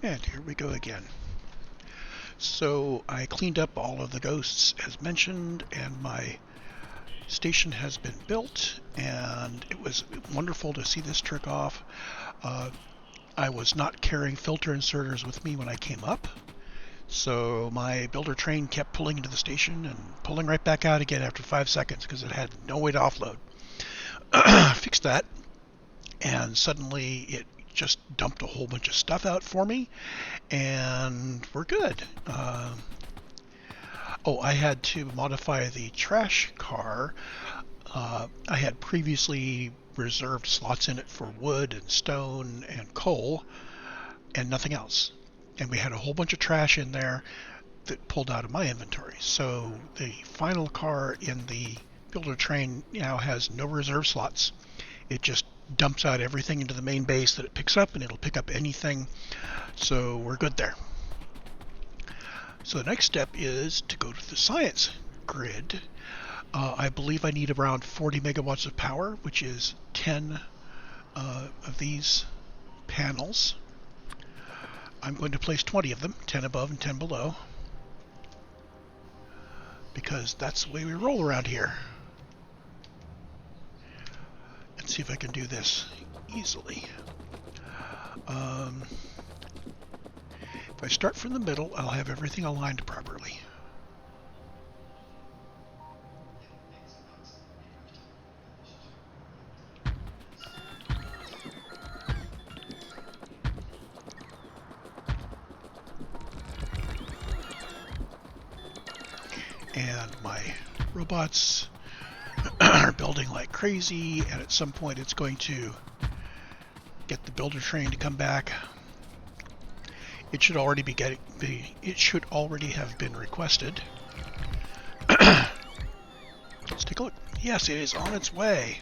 And here we go again. So I cleaned up all of the ghosts as mentioned, and my station has been built, and it was wonderful to see this trick off. I was not carrying filter inserters with me when I came up, so my builder train kept pulling into the station and pulling right back out again after 5 seconds because it had no way to offload. Fixed that, and suddenly it just dumped a whole bunch of stuff out for me, and we're good. I had to modify the trash car. I had previously reserved slots in it for wood and stone and coal and nothing else. And we had a whole bunch of trash in there that pulled out of my inventory. So the final car in the builder train now has no reserve slots. It just dumps out everything into the main base that it picks up, and it'll pick up anything. So we're good there. So the next step is to go to the science grid. I believe I need around 40 megawatts of power, which is 10 of these panels. I'm going to place 20 of them, 10 above and 10 below, because that's the way we roll around here. Let's see if I can do this easily. If I start from the middle, I'll have everything aligned properly. And my robots are building like crazy, and at some point it's going to get the builder train to come back. It should already have been requested. Let's take a look. Yes, it is on its way.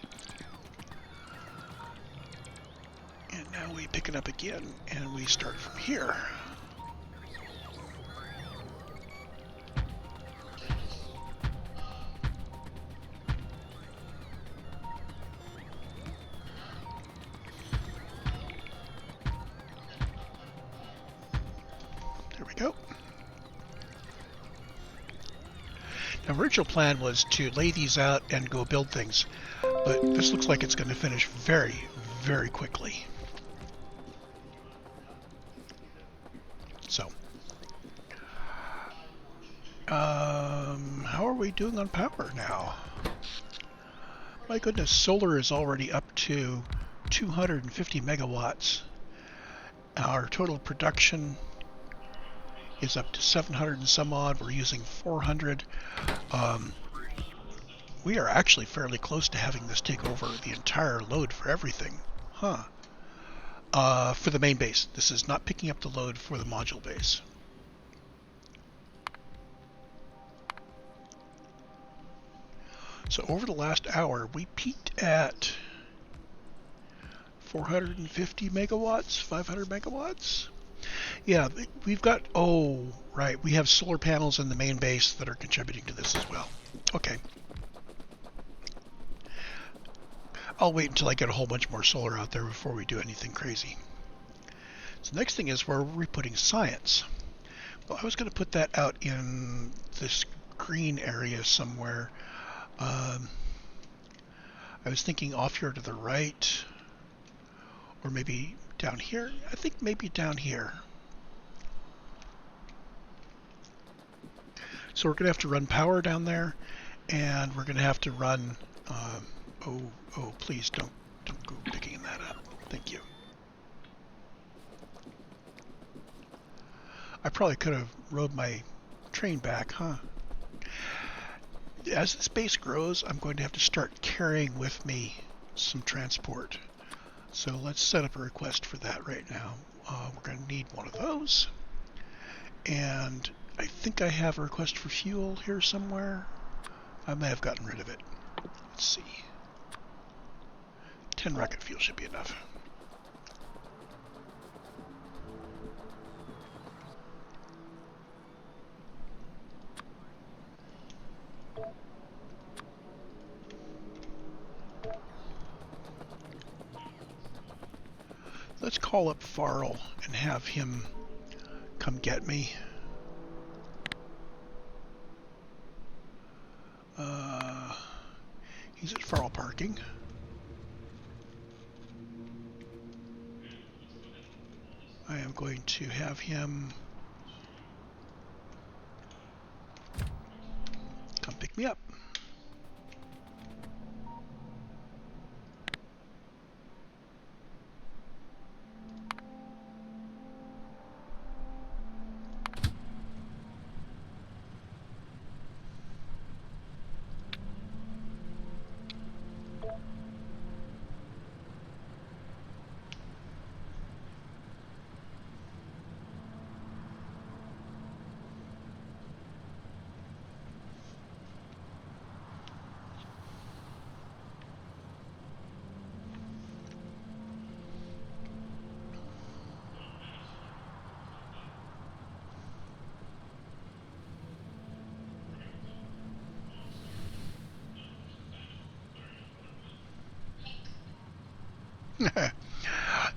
And now we pick it up again, and we start from here. There we go. Now, the original plan was to lay these out and go build things, but this looks like it's going to finish very, very quickly. So, how are we doing on power now? My goodness, solar is already up to 250 megawatts. Our total production is up to 700 and some odd. We're using 400. We are actually fairly close to having this take over the entire load for everything. For the main base. This is not picking up the load for the module base. So over the last hour, we peaked at 450 megawatts, 500 megawatts. Yeah, we've got, right, we have solar panels in the main base that are contributing to this as well. Okay. I'll wait until I get a whole bunch more solar out there before we do anything crazy. So the next thing is, where are we putting science? Well, I was going to put that out in this green area somewhere. I was thinking off here to the right, or maybe down here. I think maybe down here. So we're going to have to run power down there, and we're going to have to run, please don't go picking that up. Thank you. I probably could have rode my train back, huh? As the space grows, I'm going to have to start carrying with me some transport. So let's set up a request for that right now. We're going to need one of those. And I think I have a request for fuel here somewhere. I may have gotten rid of it. Let's see. 10 rocket fuel should be enough. Let's call up Farrell and have him come get me. He's at Farrell parking. I am going to have him come pick me up.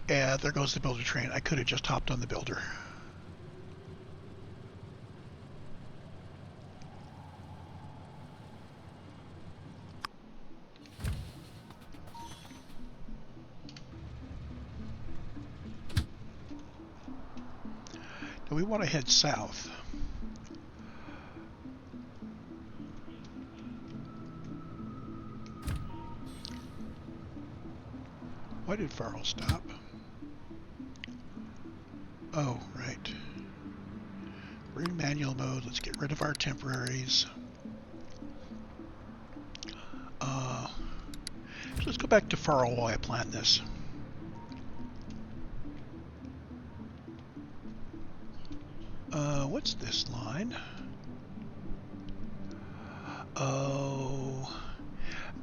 And there goes the builder train. I could have just hopped on the builder. Now we want to head south. Why did Farrell stop? Oh, right. We're in manual mode. Let's get rid of our temporaries. So let's go back to Farrell while I plan this. What's this line? Oh,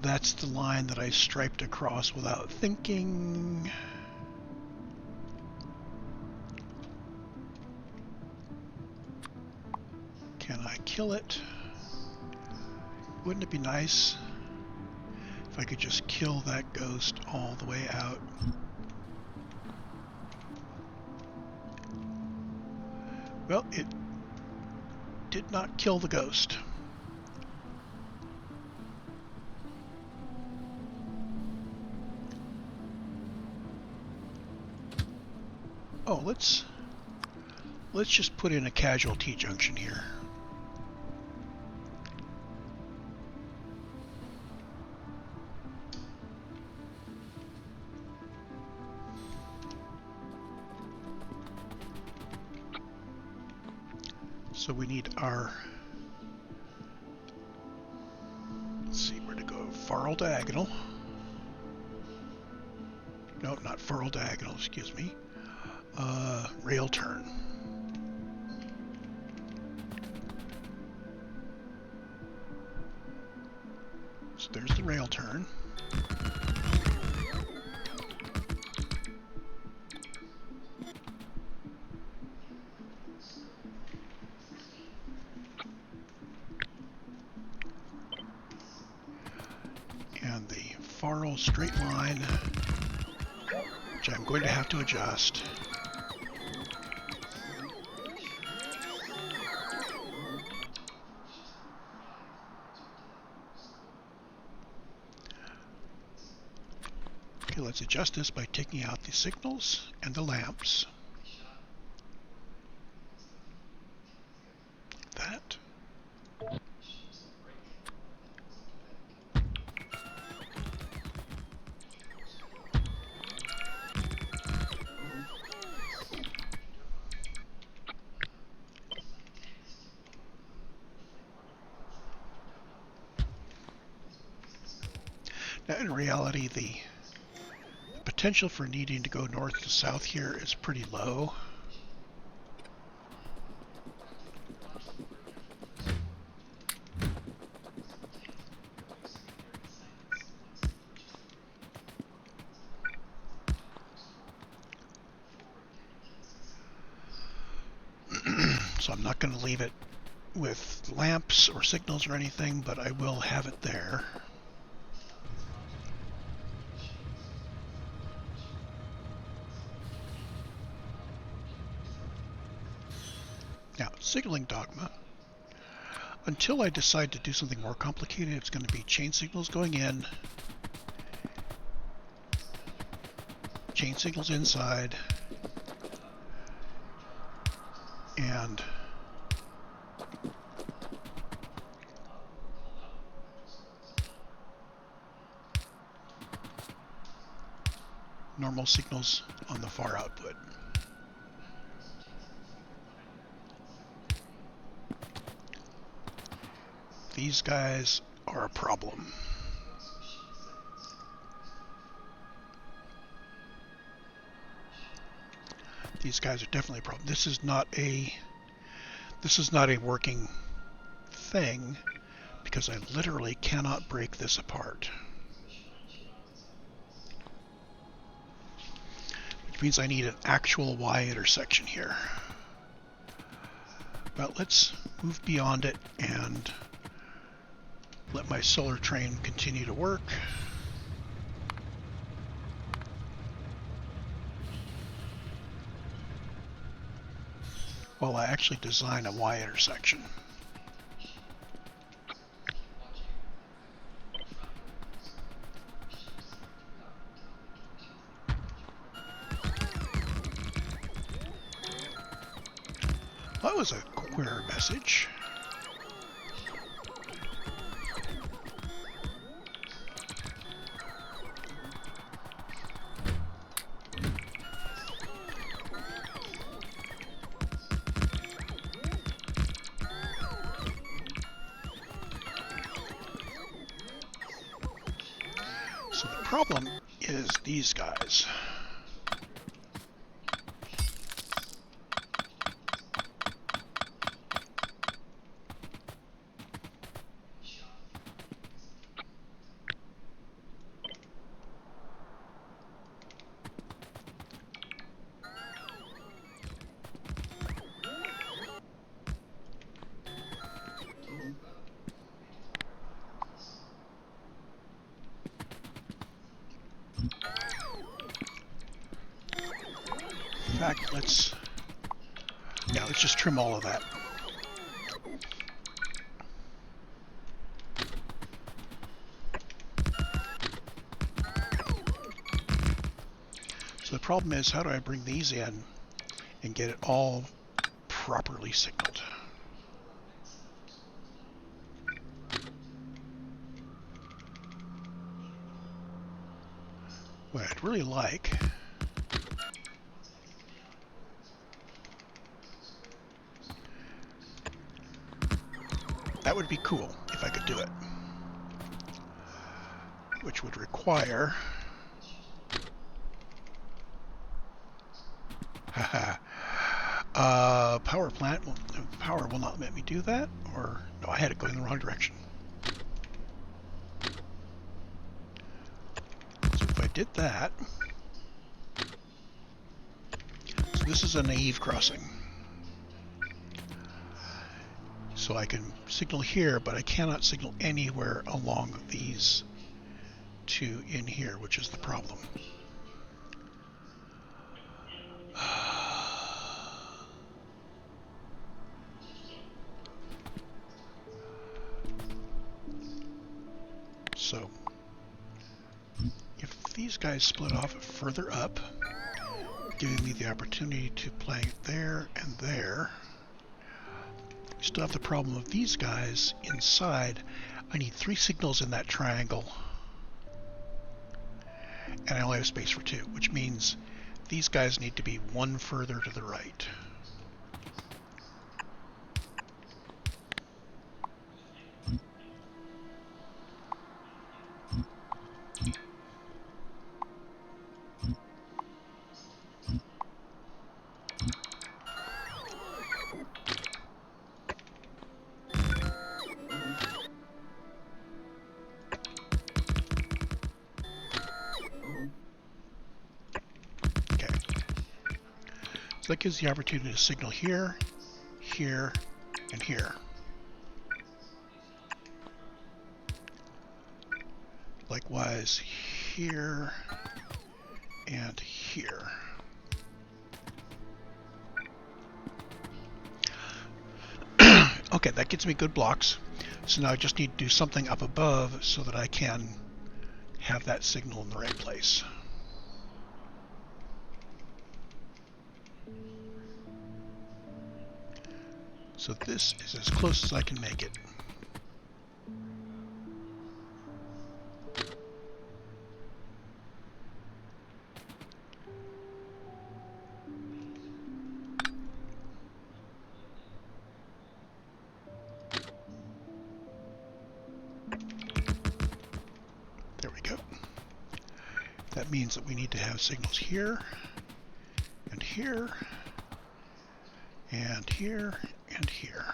that's the line that I striped across without thinking. Can I kill it? Wouldn't it be nice if I could just kill that ghost all the way out? Well, it did not kill the ghost. Oh, let's just put in a casualty junction here. So we need our, let's see where to go, Farrell diagonal. No, not Farrell diagonal, excuse me. Rail turn. So there's the rail turn. And the Farrell straight line, which I'm going to have to adjust. Okay, let's adjust this by taking out the signals and the lamps. That. Now, in reality, the potential for needing to go north to south here is pretty low. So I'm not going to leave it with lamps or signals or anything, but I will have it there. Now, signaling dogma. Until I decide to do something more complicated, it's going to be chain signals going in, chain signals inside, and normal signals on the far output. These guys are a problem. These guys are definitely a problem. This is not a working thing because I literally cannot break this apart. Which means I need an actual Y intersection here. But let's move beyond it and let my solar train continue to work. While I actually design a Y intersection. That was a queer message. So the problem is these guys. In fact, let's just trim all of that. So the problem is, how do I bring these in and get it all properly signaled? What I'd really like that would be cool if I could do it, which would require power plant. Power will not let me do that, or no, I had it going in the wrong direction. So if I did that, so this is a naive crossing. So I can signal here, but I cannot signal anywhere along these two in here, which is the problem. So if these guys split off further up, giving me the opportunity to play there and there, we still have the problem of these guys inside. I need 3 signals in that triangle, and I only have space for 2, which means these guys need to be 1 further to the right. So that gives the opportunity to signal here, here, and here. Likewise, here and here. Okay, that gives me good blocks. So now I just need to do something up above so that I can have that signal in the right place. So this is as close as I can make it. There we go. That means that we need to have signals here, and here, and here, and here.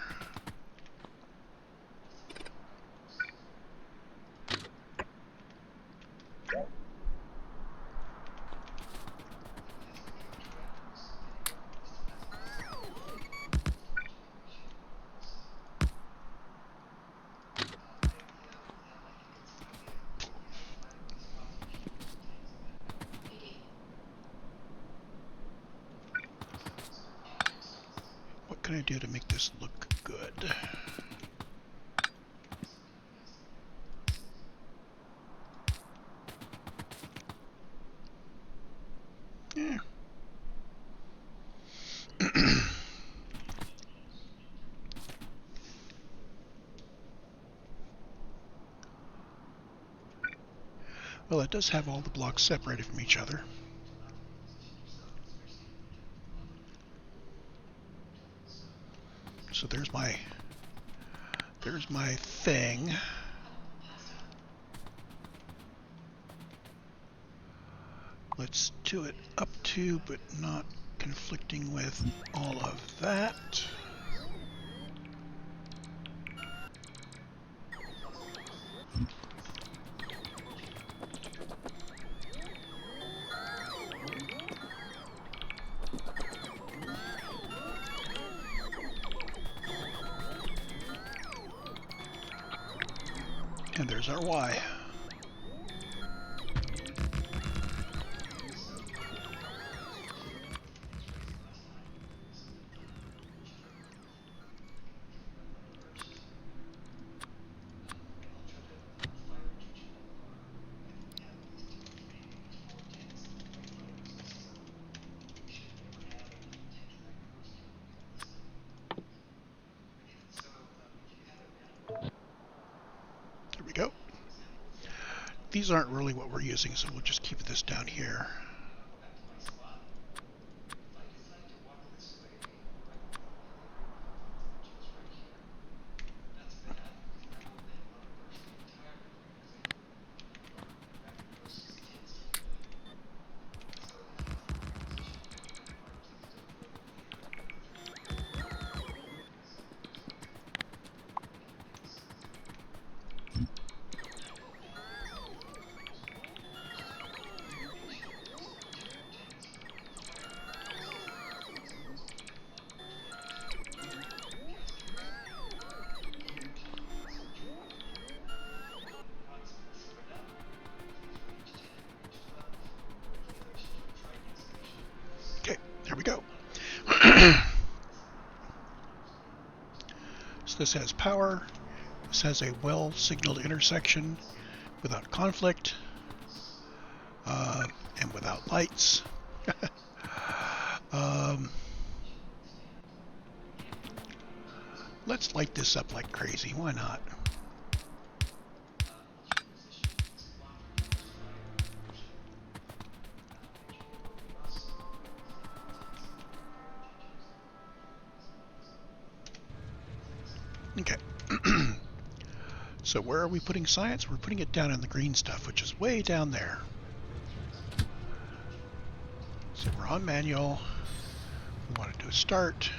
What can I do to make this look good? Yeah. Well, it does have all the blocks separated from each other. So there's my thing. Let's do it up to, but not conflicting with all of that. And there's our Y. There we go. These aren't really what we're using, so we'll just keep this down here. Okay, there we go. So this has power. This has a well-signaled intersection without conflict and without lights. Let's light this up like crazy. Why not? Okay. So where are we putting science? We're putting it down in the green stuff, which is way down there. So we're on manual. We want to do a start.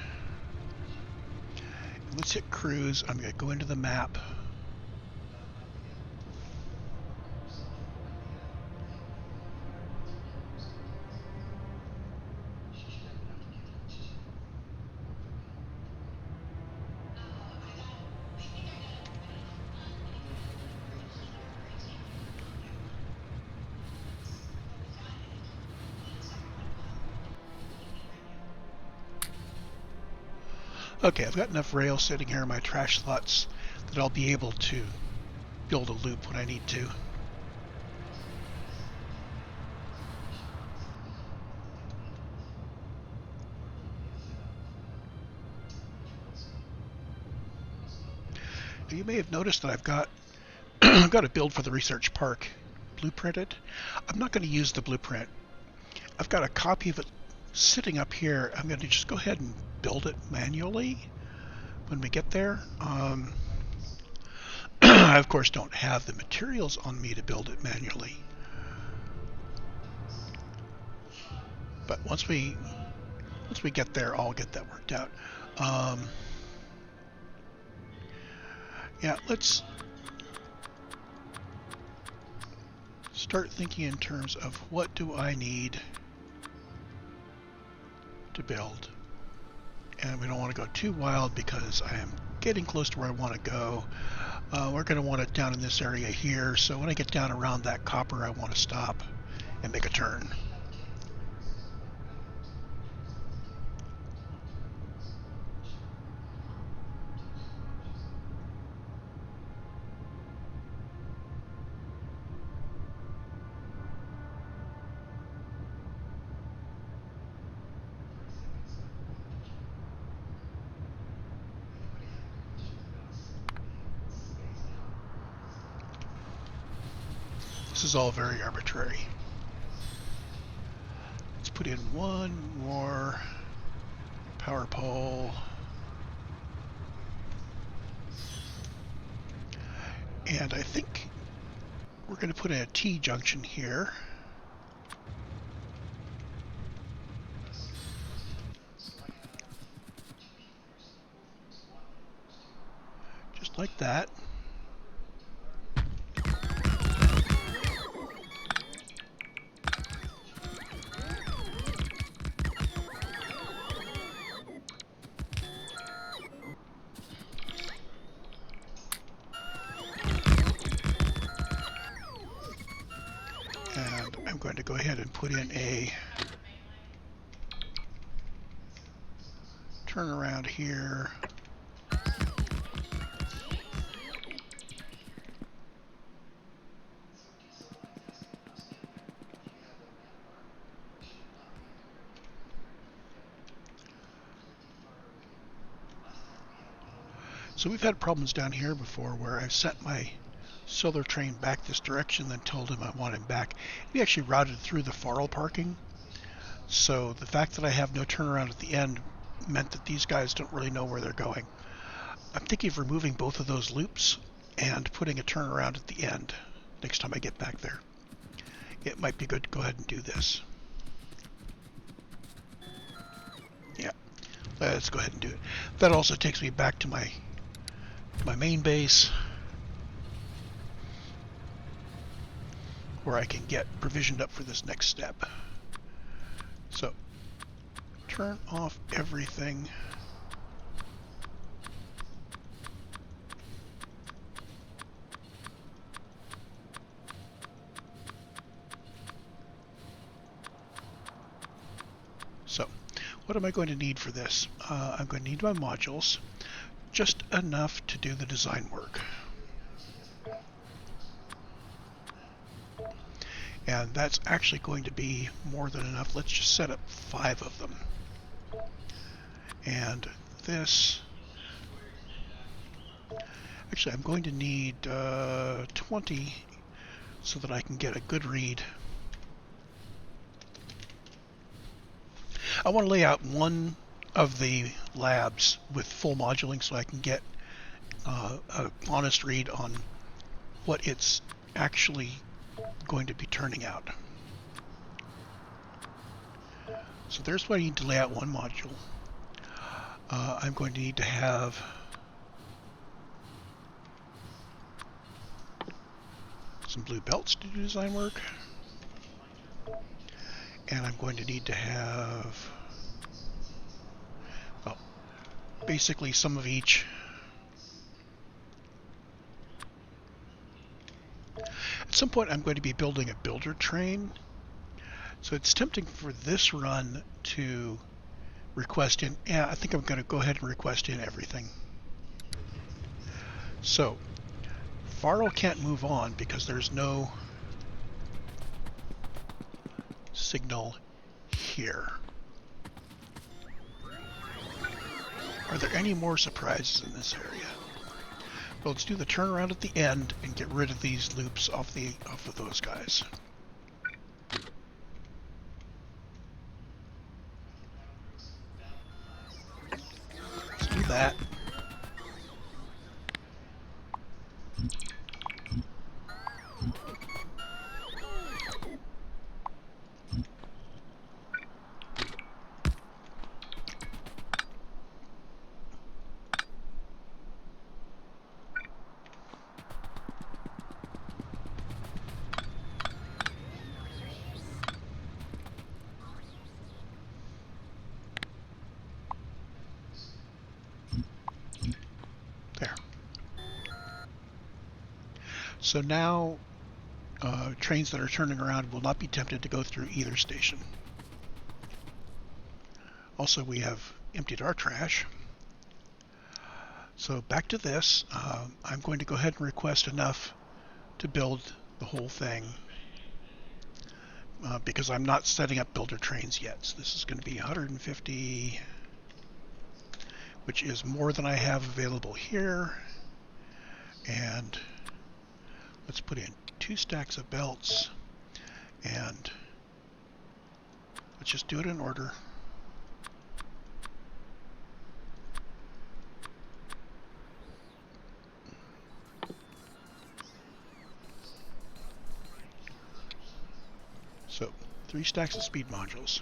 And let's hit cruise. I'm going to go into the map. Okay, I've got enough rails sitting here in my trash slots that I'll be able to build a loop when I need to. You may have noticed that I've got I've got a build for the research park blueprinted. I'm not going to use the blueprint. I've got a copy of it sitting up here. I'm going to just go ahead and build it manually when we get there. I of course don't have the materials on me to build it manually, but once we get there, I'll get that worked out. Um, yeah, let's start thinking in terms of what do I need to build. And we don't want to go too wild because I am getting close to where I want to go. We're going to want it down in this area here, so when I get down around that copper, I want to stop and make a turn. This is all very arbitrary. Let's put in one more power pole. And I think we're going to put in a T-junction here. Just like that. And I'm going to go ahead and put in a turnaround here. So we've had problems down here before where I've sent my solar train back this direction, then told him I want him back. He actually routed through the Farrell parking. So the fact that I have no turnaround at the end meant that these guys don't really know where they're going. I'm thinking of removing both of those loops and putting a turnaround at the end next time I get back there. It might be good to go ahead and do this. Yeah, let's go ahead and do it. That also takes me back to my main base, where I can get provisioned up for this next step. So, turn off everything. So, what am I going to need for this? I'm going to need my modules, just enough to do the design work. And that's actually going to be more than enough. Let's just set up 5 of them. And this, actually I'm going to need 20 so that I can get a good read. I want to lay out one of the labs with full moduling so I can get an honest read on what it's actually going to be turning out. So there's what I need to lay out one module. I'm going to need to have some blue belts to do design work. And I'm going to need to have, well, basically some of each. At some point I'm going to be building a builder train. So it's tempting for this run to request in. Yeah, I think I'm going to go ahead and request in everything. So, Varl can't move on because there's no signal here. Are there any more surprises in this area? Well, let's do the turnaround at the end and get rid of these loops off of those guys. Let's do that. There. So now trains that are turning around will not be tempted to go through either station. Also, we have emptied our trash. So back to this. I'm going to go ahead and request enough to build the whole thing because I'm not setting up builder trains yet. So this is going to be 150, which is more than I have available here. And let's put in 2 stacks of belts, and let's just do it in order. So 3 stacks of speed modules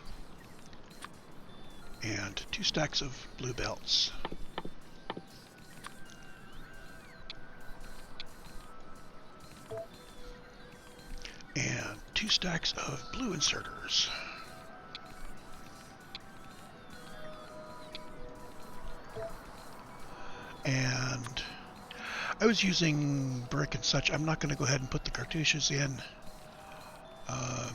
and 2 stacks of blue belts. And 2 stacks of blue inserters. And I was using brick and such. I'm not going to go ahead and put the cartouches in. A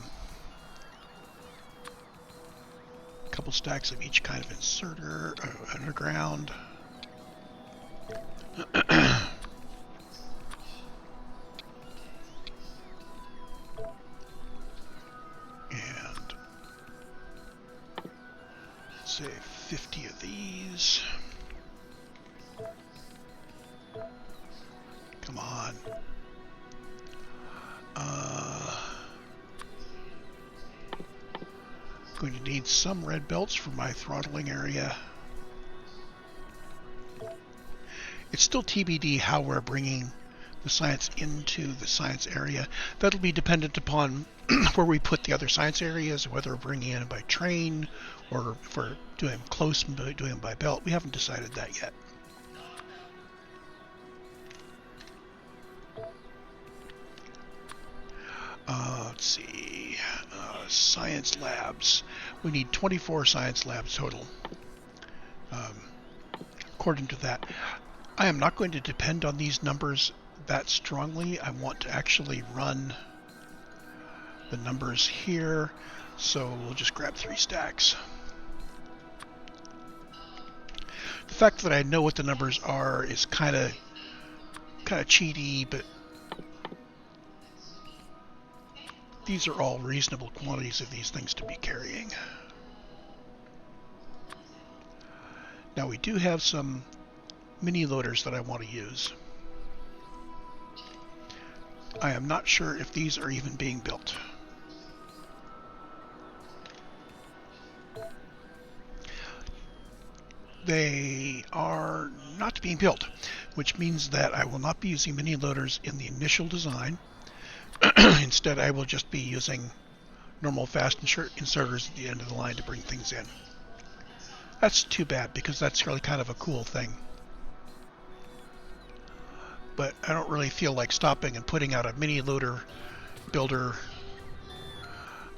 couple stacks of each kind of inserter, underground. And let's say 50 of these. Come on. Going to need some red belts for my throttling area. It's still TBD how we're bringing the science into the science area. That'll be dependent upon where we put the other science areas, whether we're bringing in by train or if we're doing them close and doing them by belt. We haven't decided that yet. Let's see. Science labs. We need 24 science labs total. According to that, I am not going to depend on these numbers that strongly. I want to actually run the numbers here, so we'll just grab 3 stacks. The fact that I know what the numbers are is kind of cheaty, but these are all reasonable quantities of these things to be carrying. Now we do have some mini loaders that I want to use. I am not sure if these are even being built. They are not being built, which means that I will not be using mini loaders in the initial design. Instead, I will just be using normal fast inserters at the end of the line to bring things in. That's too bad because that's really kind of a cool thing. But I don't really feel like stopping and putting out a mini loader builder.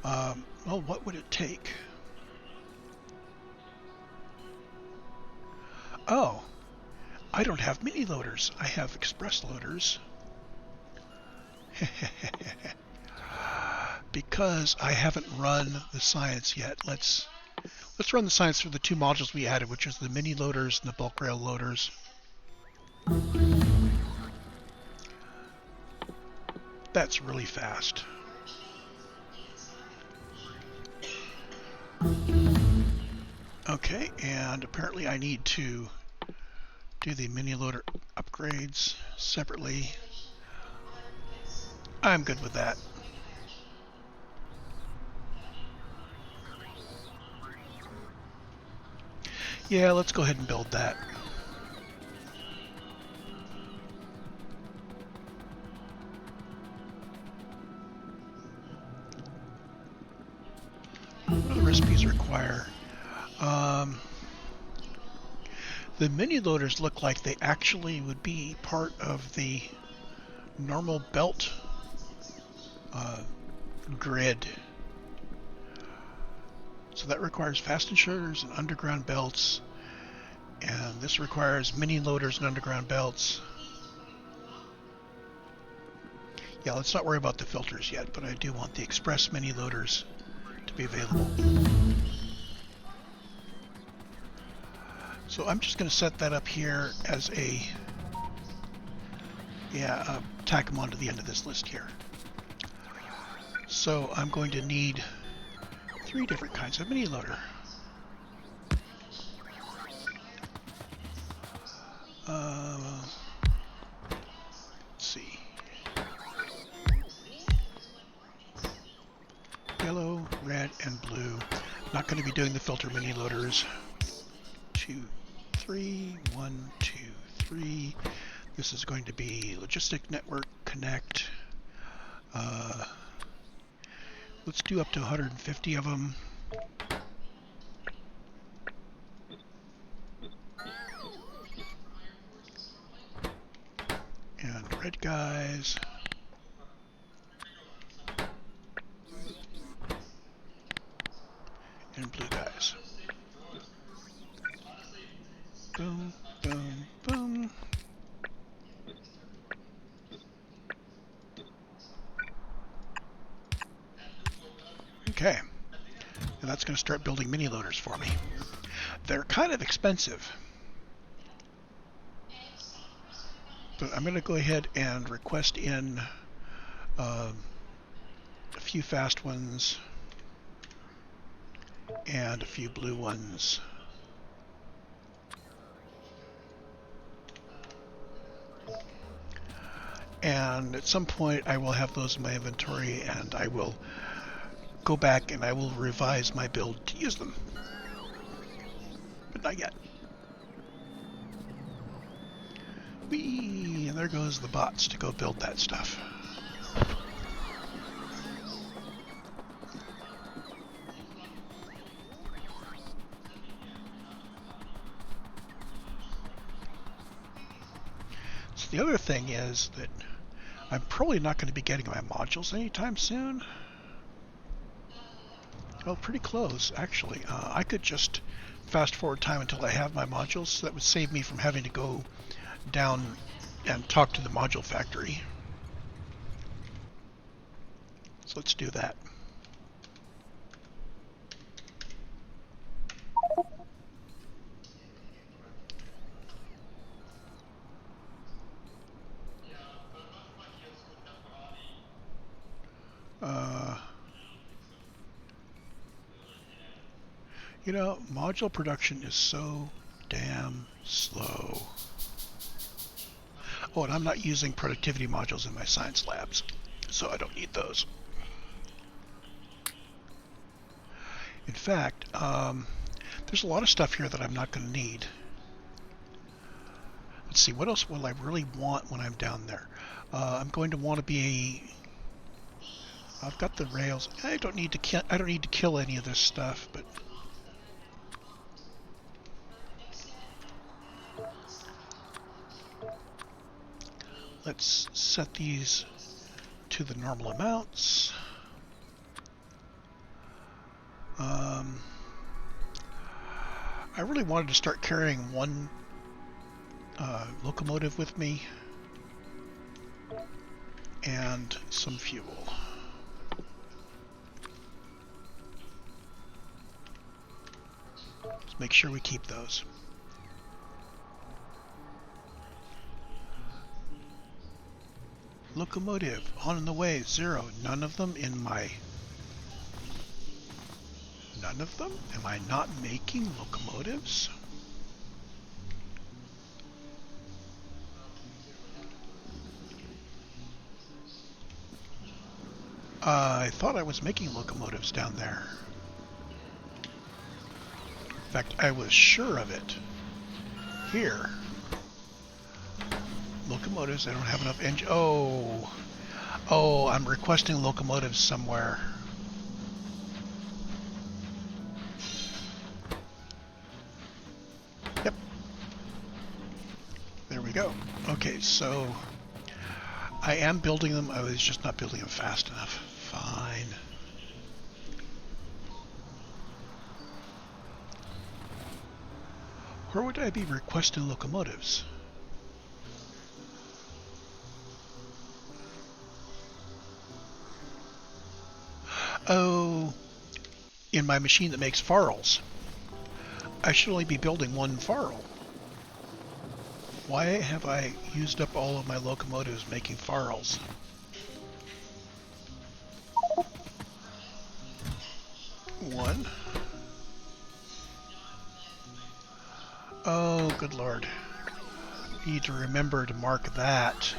Well, what would it take? Oh, I don't have mini loaders. I have express loaders. Because I haven't run the science yet, Let's run the science for the two modules we added, which is the mini loaders and the bulk rail loaders. That's really fast. Okay, and apparently I need to do the mini loader upgrades separately. I'm good with that. Yeah, let's go ahead and build that. What do the recipes require? The mini loaders look like they actually would be part of the normal belt grid. So that requires fast inserters and underground belts, and this requires mini loaders and underground belts. Yeah, let's not worry about the filters yet, but I do want the express mini loaders to be available. So I'm just going to set that up here as a, tack them onto the end of this list here. So I'm going to need 3 different kinds of mini loader. Let's see. Yellow, red, and blue. Not going to be doing the filter mini loaders. 2, 3, 1, 2, 3. This is going to be logistic network connect. Let's do up to 150 of them. And red guys. And blue guys. Boom, boom, boom. Okay. And that's going to start building mini loaders for me. They're kind of expensive. But I'm going to go ahead and request in a few fast ones and a few blue ones. And at some point I will have those in my inventory, and I will go back and I will revise my build to use them. But not yet. Whee! And there goes the bots to go build that stuff. So the other thing is that I'm probably not going to be getting my modules anytime soon. Well, pretty close, actually. I could just fast forward time until I have my modules, so that would save me from having to go down and talk to the module factory. So let's do that. You know, module production is so damn slow. Oh, and I'm not using productivity modules in my science labs, so I don't need those. In fact, there's a lot of stuff here that I'm not going to need. Let's see, what else will I really want when I'm down there? I'm going to want to be I've got the rails. I don't need to kill any of this stuff, but let's set these to the normal amounts. I really wanted to start carrying one locomotive with me and some fuel. make sure we keep those. Locomotive on the way, 0. None of them in my... None of them? Am I not making locomotives? I thought I was making locomotives down there. In fact, I was sure of it. Here. Locomotives, I don't have enough engine. Oh. Oh, I'm requesting locomotives somewhere. Yep. There we go. Okay, so I am building them. I was just not building them fast enough. Fine. Where would I be requesting locomotives? Oh, in my machine that makes farls. I should only be building one farl. Why have I used up all of my locomotives making farls? One. Oh, good lord. Need to remember to mark that.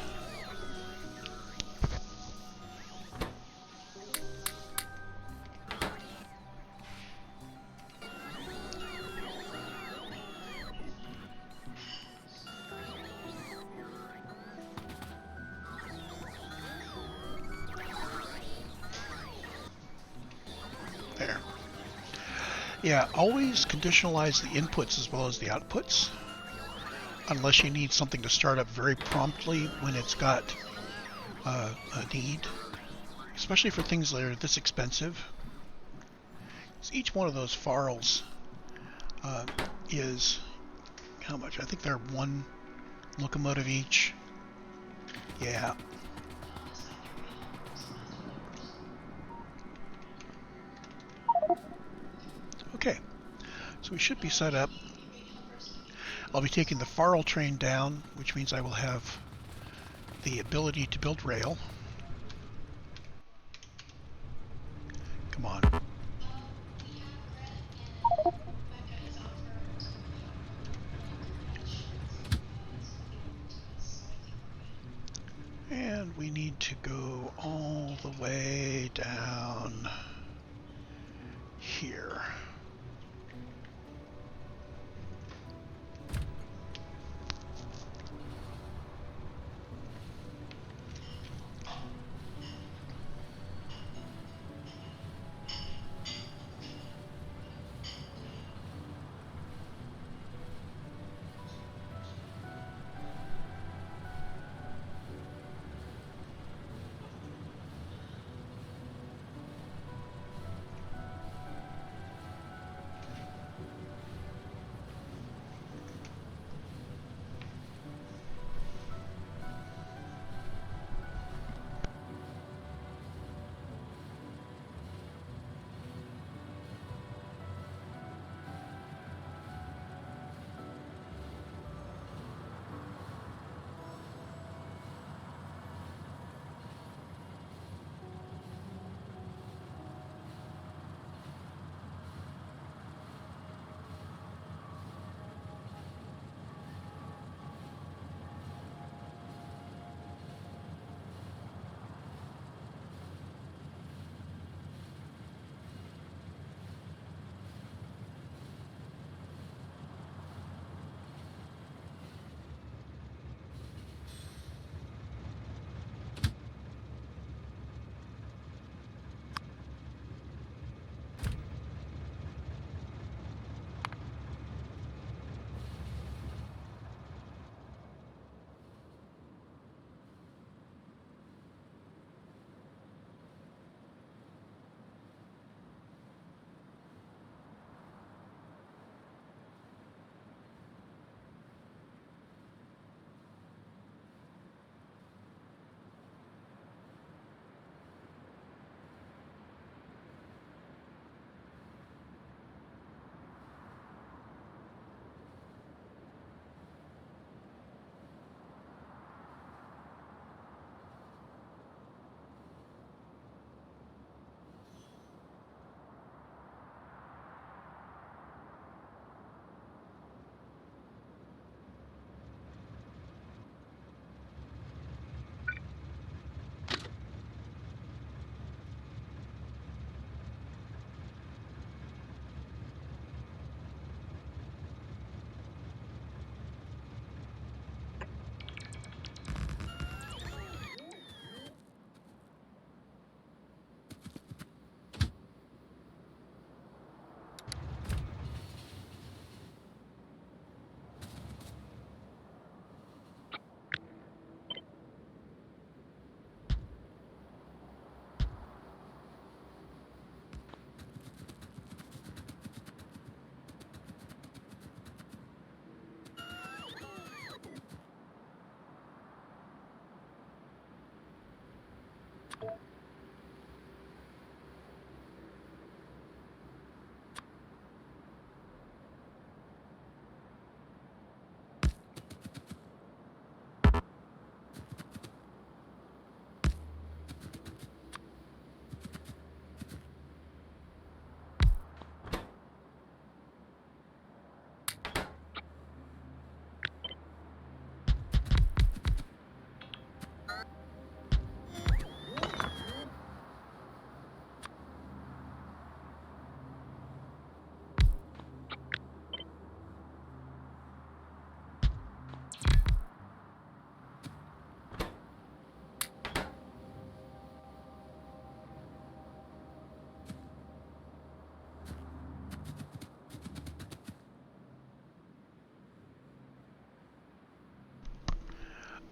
There. Yeah, always conditionalize the inputs as well as the outputs, unless you need something to start up very promptly when it's got a need, especially for things that are this expensive. So each one of those farls is how much? I think they're one locomotive each. Yeah. Okay, so we should be set up. I'll be taking the farl train down, which means I will have the ability to build rail. Come on. And we need to go all the way down here.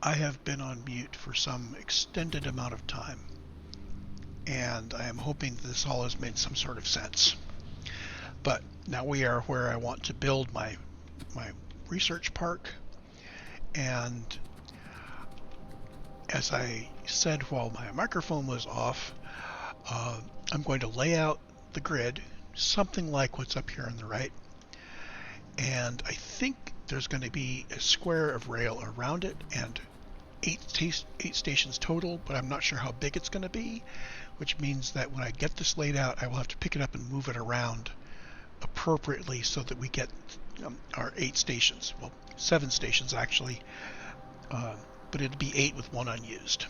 I have been on mute for some extended amount of time, and I am hoping this all has made some sort of sense. But now we are where I want to build my research park, and as I said while my microphone was off, I'm going to lay out the grid, something like what's up here on the right, and I think there's going to be a square of rail around it and eight stations total, but I'm not sure how big it's going to be, which means that when I get this laid out, I will have to pick it up and move it around appropriately so that we get our 8 stations. Well, 7 stations actually, but it'll be 8 with one unused.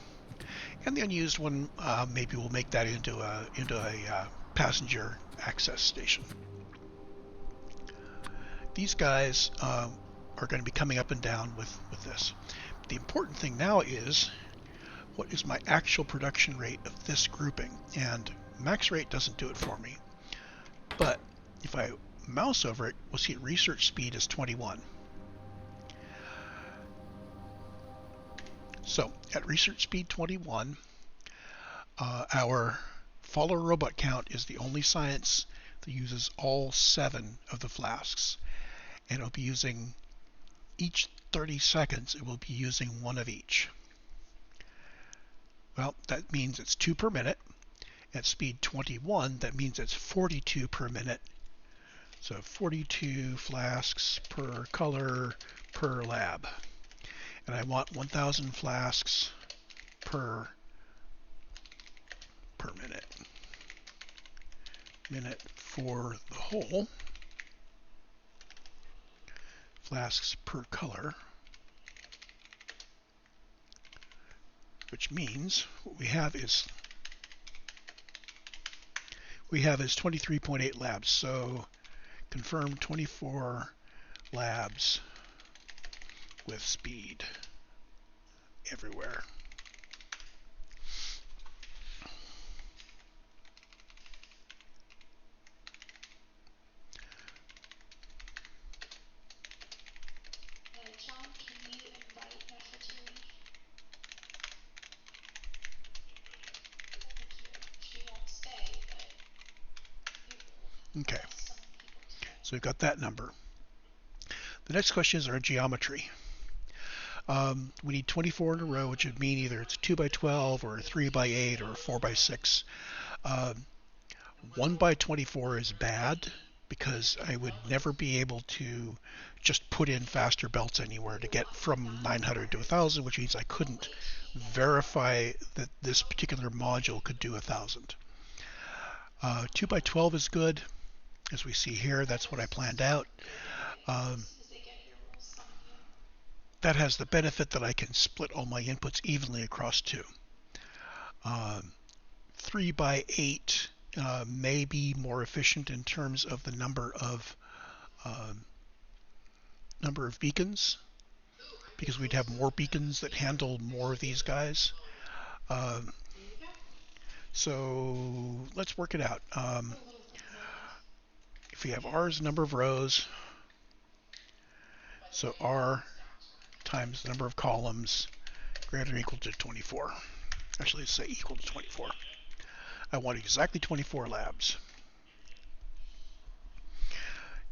And the unused one, maybe we'll make that into a passenger access station. These guys are going to be coming up and down with this. The important thing now is, what is my actual production rate of this grouping? And max rate doesn't do it for me. But if I mouse over it, we'll see research speed is 21. So at research speed 21, our follower robot count is the only science that uses all 7 of the flasks. And it'll be using each 30 seconds, it will be using 1 of each. Well, that means it's 2 per minute. At speed 21, that means it's 42 per minute. So 42 flasks per color per lab. And I want 1,000 flasks per minute for the whole. Flasks per color, which means what we have is 23.8 labs. So confirm 24 labs with speed everywhere. Okay, so we've got that number. The next question is our geometry. We need 24 in a row, which would mean either it's a 2 by 12 or a 3 by 8 or a 4 by 6. 1 by 24 is bad because I would never be able to just put in faster belts anywhere to get from 900 to 1000, which means I couldn't verify that this particular module could do 1000. 2 by 12 is good. As we see here, that's what I planned out. That has the benefit that I can split all my inputs evenly across 2. 3 by 8 may be more efficient in terms of the number of beacons, because we'd have more beacons that handle more of these guys. So let's work it out. If we have R as the number of rows, so R times the number of columns greater or equal to 24. Actually, let's say equal to 24. I want exactly 24 labs.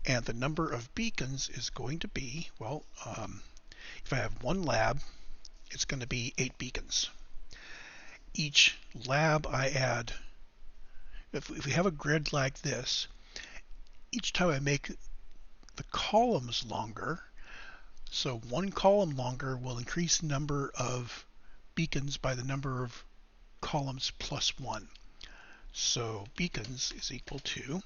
And the number of beacons is going to be, well, if I have 1 lab, it's going to be 8 beacons. each lab I add, if we have a grid like this, each time I make the columns longer, so one column longer will increase the number of beacons by the number of columns plus 1. So beacons is equal to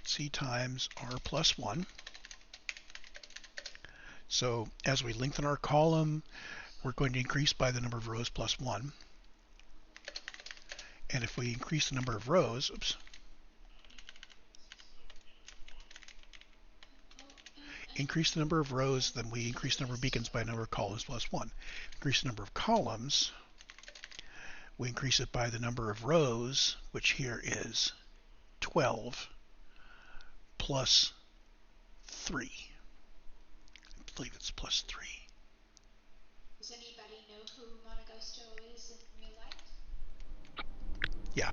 C times R plus 1. So as we lengthen our column, we're going to increase by the number of rows plus 1. And if we increase the number of rows, increase the number of rows, then we increase the number of beacons by the number of columns plus 1. Increase the number of columns, we increase it by the number of rows, which here is 12 plus 3. I believe it's plus 3. Does anybody know who Monogusto is in real life? Yeah.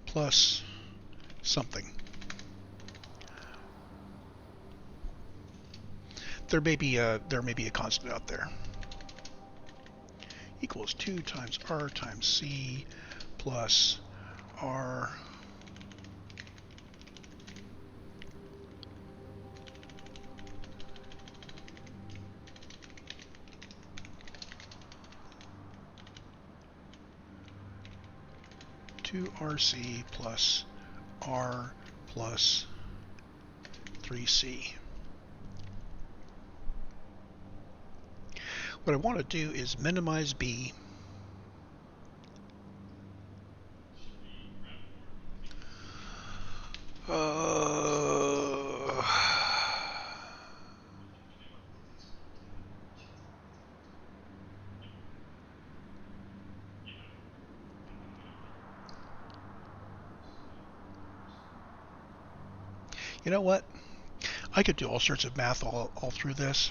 Plus something. There may be a constant out there. Equals 2 times R times C plus R RC plus R plus 3C. What I want to do is minimize B. You know what? I could do all sorts of math all through this,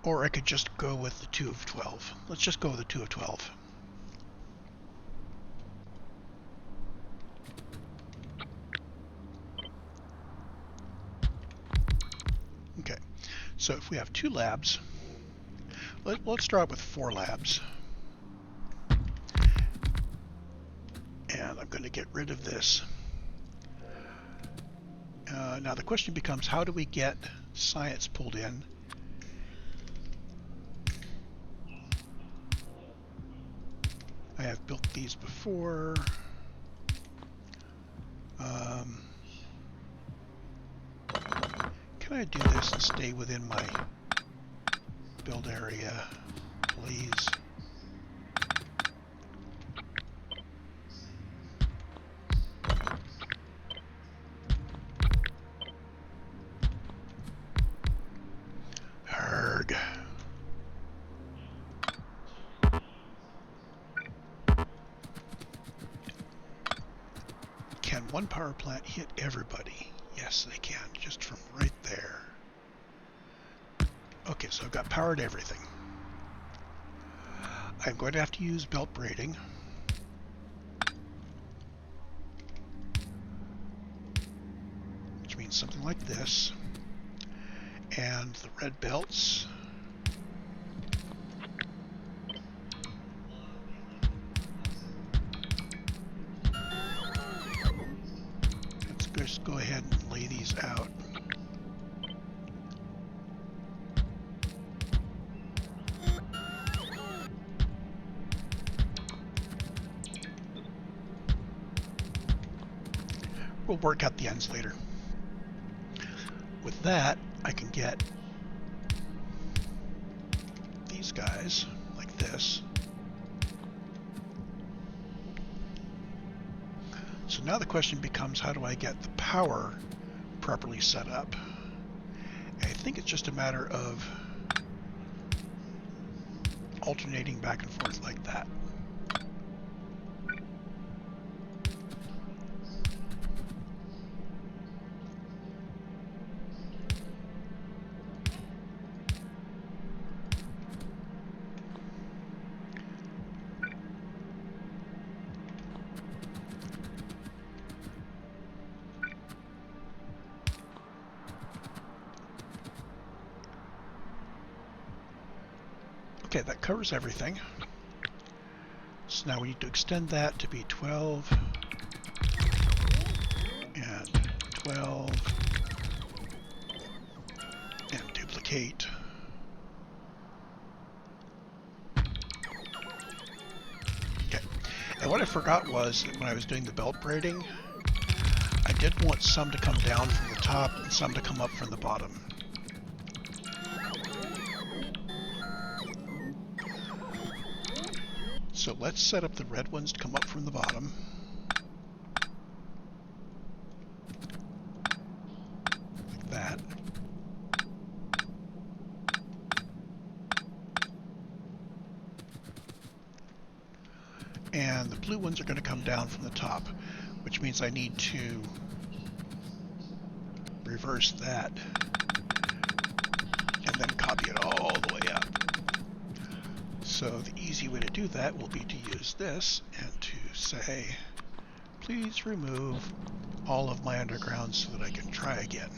or I could just go with the 2 of 12. Let's just go with the 2 of 12. Okay, so if we have 2 labs, let's start with 4 labs. And I'm going to get rid of this. Now the question becomes, how do we get science pulled in? I have built these before. Can I do this and stay within my build area, please? Arrgh. Can one power plant hit everybody? Yes, they can, just from right there. Okay, so I've got power to everything. I'm going to have to use belt braiding. Which means something like this. And the red belts. Let's just go ahead and lay these out. We'll work out the ends later. With that, I can get these guys like this. So now the question becomes, how do I get the power properly set up? And I think it's just a matter of alternating back and forth like that. Okay, that covers everything. So now we need to extend that to be 12 and 12 and duplicate. Okay, and what I forgot was that when I was doing the belt braiding, I did want some to come down from the top and some to come up from the bottom. So let's set up the red ones to come up from the bottom. Like that. And the blue ones are going to come down from the top, which means I need to reverse that and then copy it all the way up. So the easy way to do that will be to use this and to say, please remove all of my underground so that I can try again.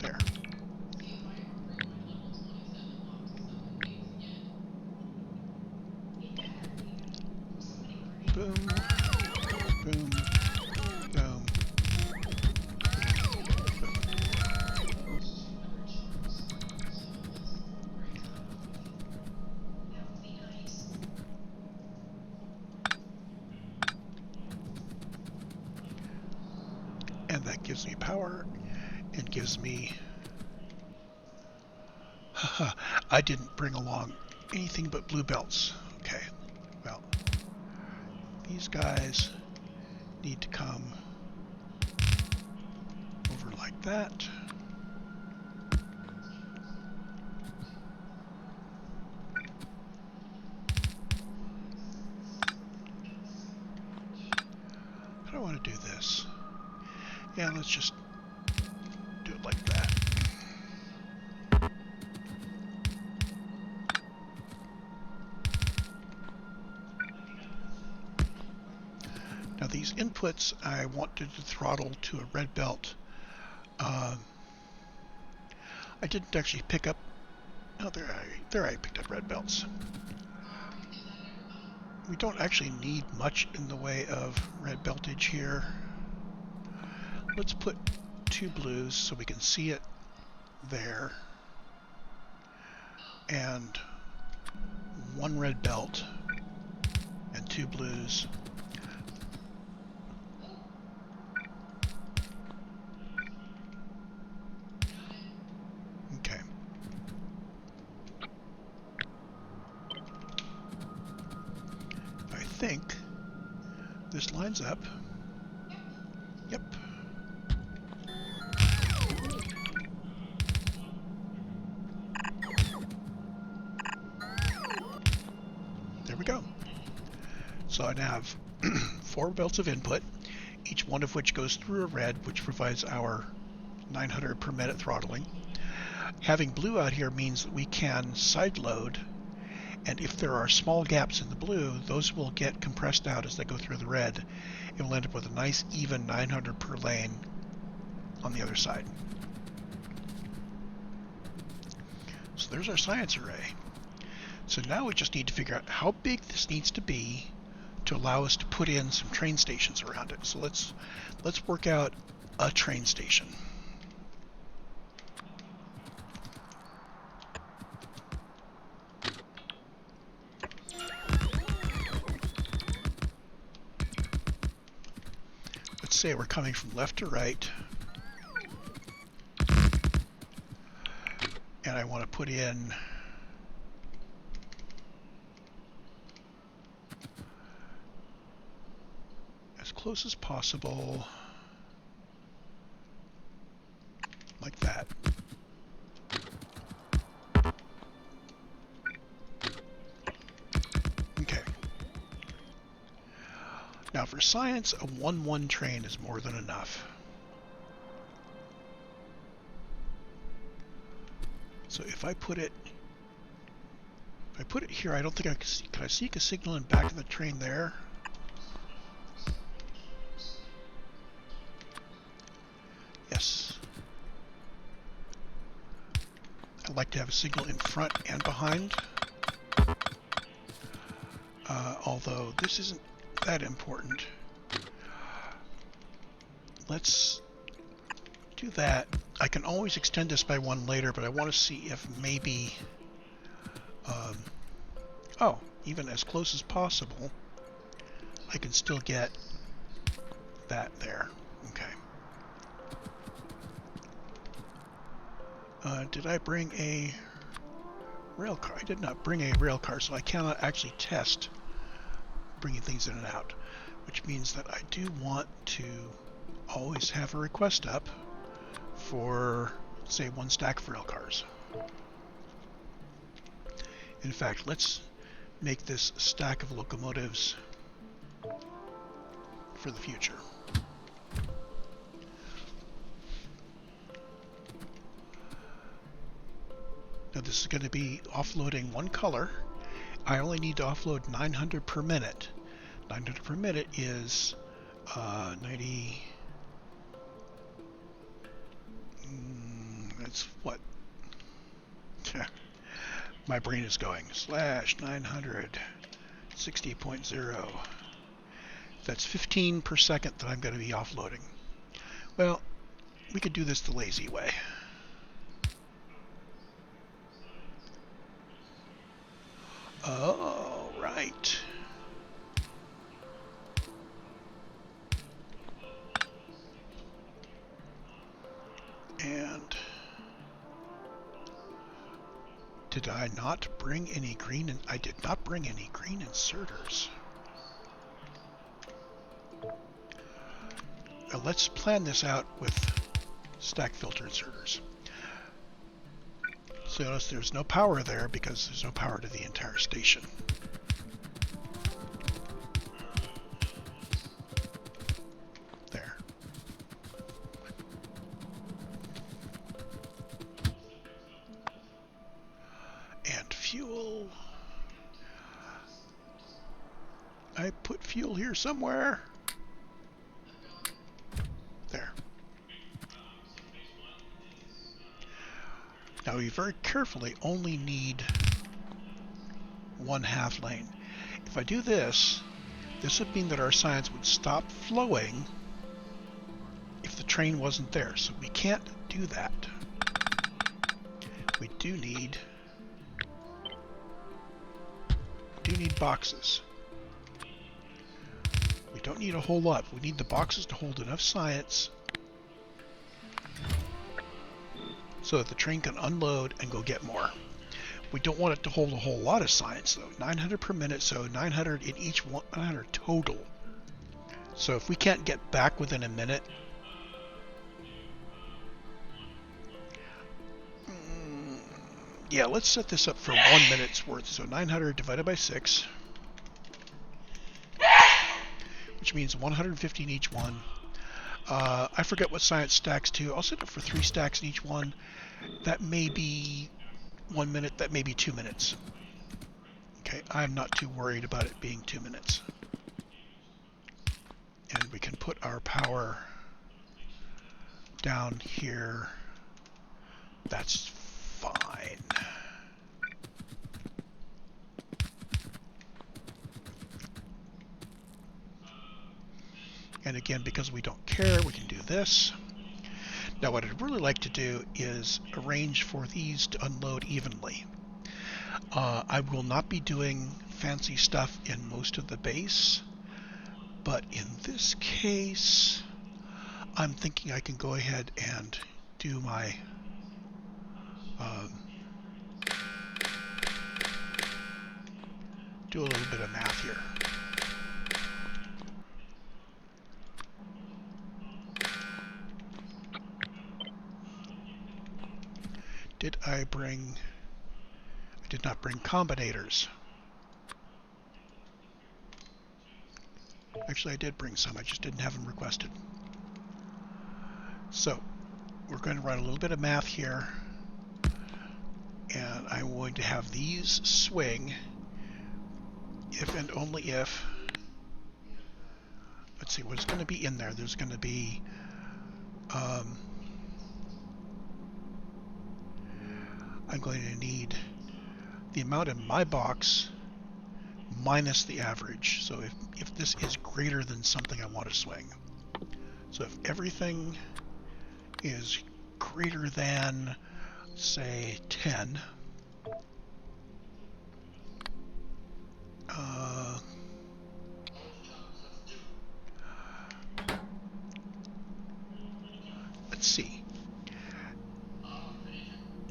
There. Boom, boom, boom, boom. And that gives me power and gives me... I didn't bring along anything but blue belts. Okay, well, these guys need to come over like that. How do I want to do this? Yeah, let's just do it like that. Now these inputs I wanted to throttle to a red belt. I didn't actually pick up... Oh, there I picked up red belts. We don't actually need much in the way of red beltage here. Let's put 2 blues so we can see it there. And 1 red belt and 2 blues. Okay. I think this lines up. Yep. There we go. So I now have 4 belts of input, each one of which goes through a red, which provides our 900 per minute throttling. Having blue out here means that we can side load, and if there are small gaps in the blue, those will get compressed out as they go through the red, and we'll end up with a nice even 900 per lane on the other side. So there's our science array. So now we just need to figure out how big this needs to be to allow us to put in some train stations around it. So let's work out a train station. Let's say we're coming from left to right, and I want to put in as close as possible, like that. Okay. Now for science, a 1-1 train is more than enough. So if I put it If I put it here, I don't think I can see. Can I seek a signal in back of the train there? Yes. I'd like to have a signal in front and behind. Although this isn't that important. Let's do that. I can always extend this by one later, but I want to see if maybe... oh, even as close as possible, I can still get that there. Okay. Did I bring a rail car? I did not bring a rail car, so I cannot actually test bringing things in and out, which means that I do want to always have a request up for, say, one stack of rail cars. In fact, let's make this a stack of locomotives for the future. Now this is going to be offloading one color. I only need to offload 900 per minute. 900 per minute is 90... that's what? My brain is going. Slash 900 60.0. That's 15 per second that I'm going to be offloading. Well, we could do this the lazy way. Oh, right. And did I not bring any green? I did not bring any green inserters. Now let's plan this out with stack filter inserters. So notice there's no power there because there's no power to the entire station. There. And fuel. I put fuel here somewhere. There. Now we very carefully only need one half lane. If I do this, this would mean that our signs would stop flowing if the train wasn't there. So we can't do that. We do need boxes. We don't need a whole lot. We need the boxes to hold enough science so that the train can unload and go get more. We don't want it to hold a whole lot of science though. 900 per minute, so 900 in each one, 900 total. So if we can't get back within a minute, yeah, let's set this up for 1 minute's worth. So 900 divided by 6, which means 150 in each one. I forget what science stacks to. I'll set it for 3 stacks in each one. That may be 1 minute, that may be 2 minutes. Okay, I'm not too worried about it being 2 minutes. And we can put our power down here. That's fine. And again, because we don't care, we can do this. Now what I'd really like to do is arrange for these to unload evenly. I will not be doing fancy stuff in most of the base, but in this case, I'm thinking I can go ahead and do my do a little bit of math here. Did I bring... I did not bring combinators. Actually, I did bring some. I just didn't have them requested. So, we're going to run a little bit of math here. And I'm going to have these swing if and only if, let's see what's going to be in there. There's going to be I'm going to need the amount in my box minus the average. So if this is greater than something I want to swing. So if everything is greater than, say, 10, let's see,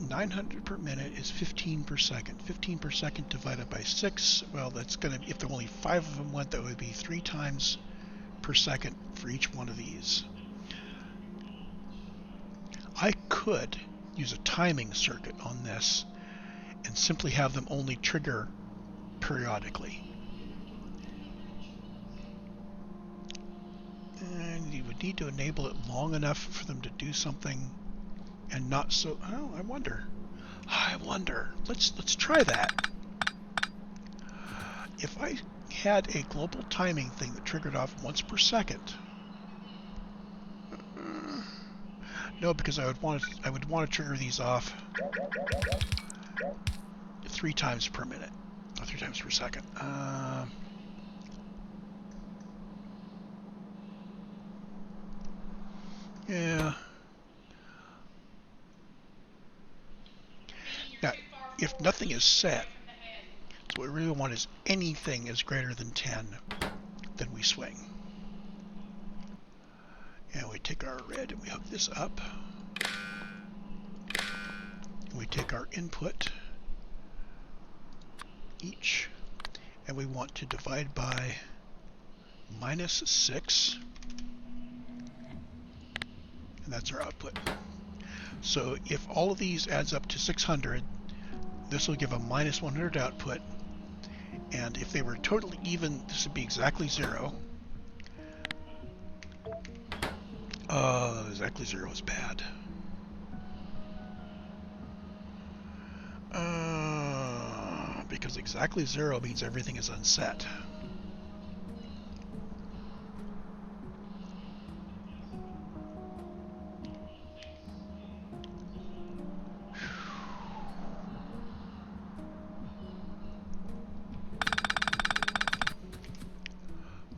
900 per minute is 15 per second. 15 per second divided by 6, well, that's going to, if there only 5 of them went, that would be 3 times per second for each one of these. I could use a timing circuit on this and simply have them only trigger periodically. And you would need to enable it long enough for them to do something and not so, oh, I wonder. Let's try that. If I had a global timing thing that triggered off once per second, no, because I would want to trigger these off 3 times per minute, or 3 times per second. Yeah. Now, if nothing is set, so what we really want is anything is greater than 10, then we swing. And we take our red and we hook this up. And we take our input each, and we want to divide by -6, and that's our output. So if all of these adds up to 600, this will give a -100 output, and if they were totally even, this would be exactly 0. Exactly 0 is bad. Because exactly 0 means everything is unset.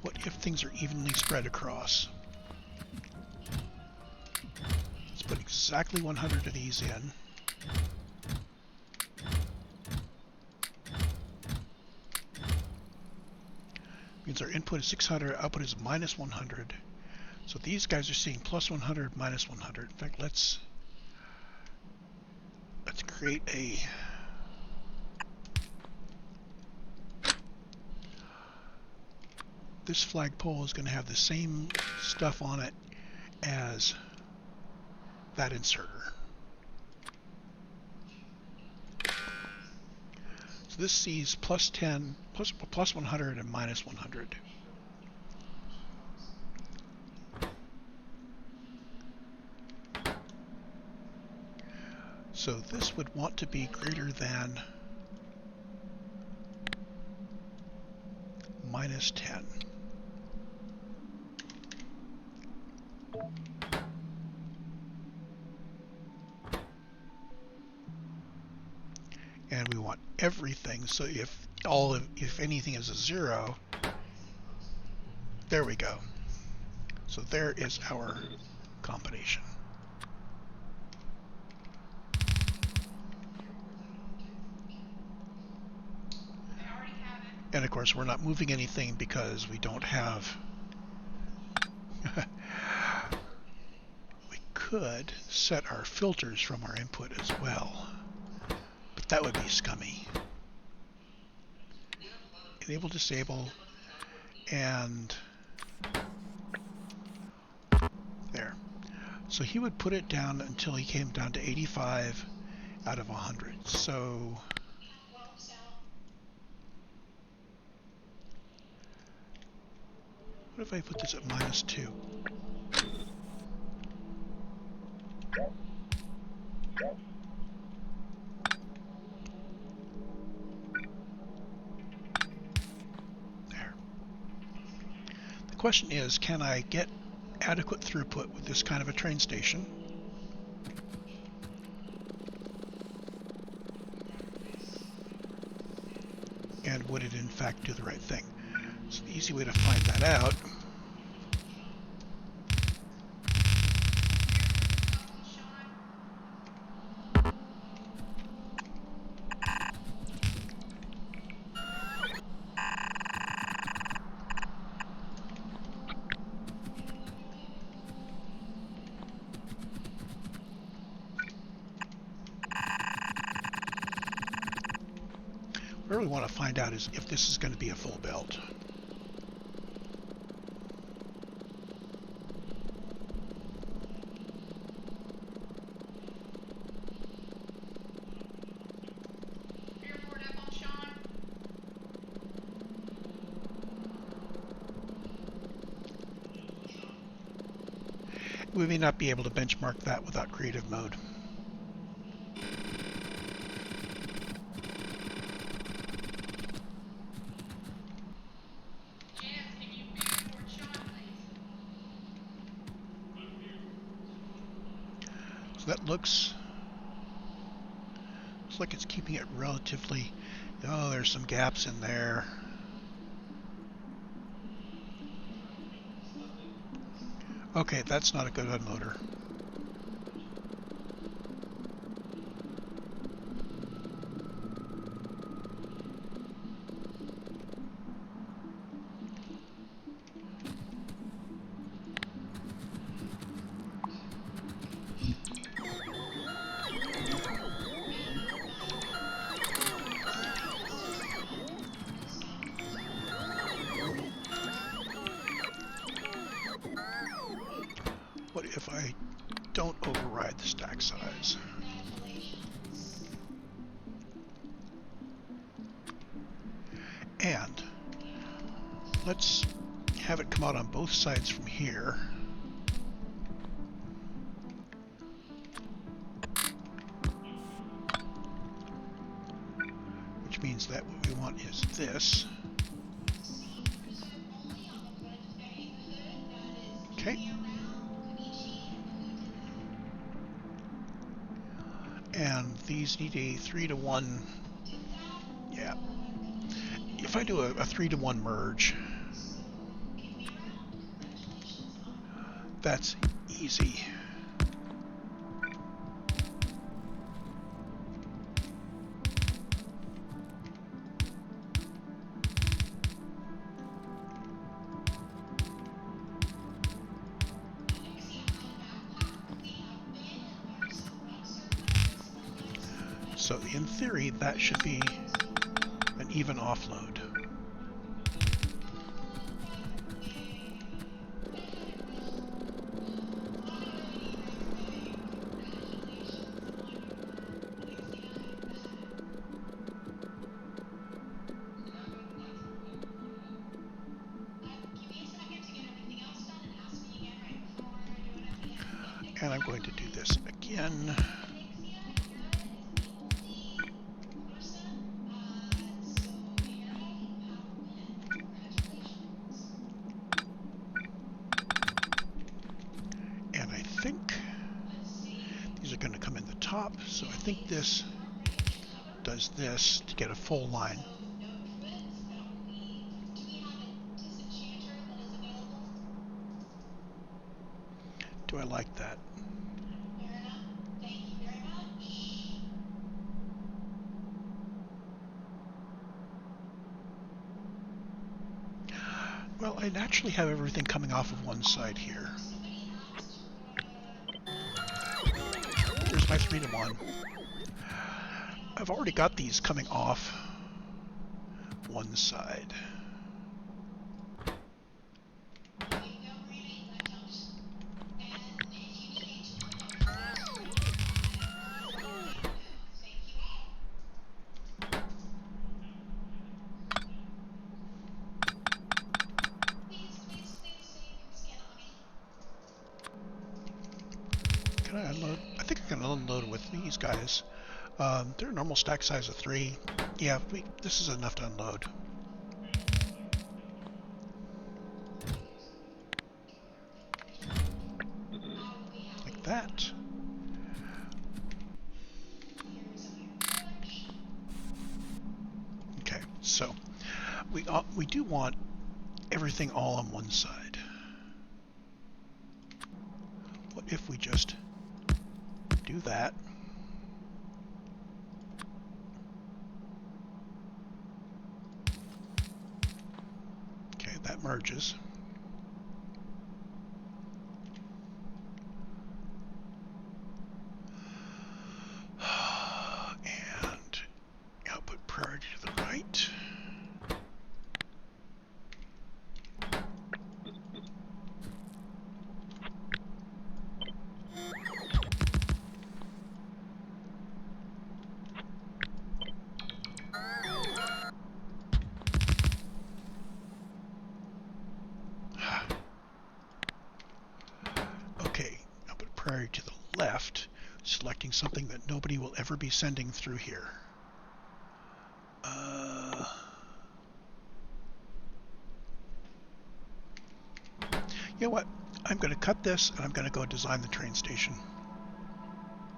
What if things are evenly spread across? Let's put exactly 100 of these in. Means our input is 600, output is -100. So these guys are seeing +100, -100. In fact, let's create a this flagpole is going to have the same stuff on it as that inserter. So this sees +10, +100, and -100. So this would want to be greater than -10. And we want everything, so if anything is a 0, there we go. So there is our combination. And of course, we're not moving anything because we don't have. We could set our filters from our input as well, but that would be scummy. Enable, disable, and there. So he would put it down until he came down to 85 out of 100. So what if I put this at -2? question is, can I get adequate throughput with this kind of a train station? And would it in fact do the right thing? So the easy way to find that out what we want to find out is if this is going to be a full belt. We may not be able to benchmark that without creative mode. So that looks like it's keeping it relatively, oh, there's some gaps in there. Okay, that's not a good unloader. What if I don't override the stack size? And let's have it come out on both sides from here. Which means that what we want is this. Okay. And these need a 3-to-1. Yeah. If I do a 3-to-1 merge, that's easy. So in theory, that should be an even offload. And I'm going to do this again. And I think these are going to come in the top, so I think this does this to get a full line. Do I like that? Well, I naturally have everything coming off of one side here. Here's my 3-to-1. I've already got these coming off one side. Can I unload? I think I can unload with these guys. They're a normal stack size of 3. Yeah, this is enough to unload. that. Here's our trash. Okay, so we do want everything all on one side. What if we just do that? Okay, that merges. And output priority to the right. Okay, output priority to the left, selecting something that nobody will ever be sending through here. You know what? I'm going to cut this and I'm going to go design the train station.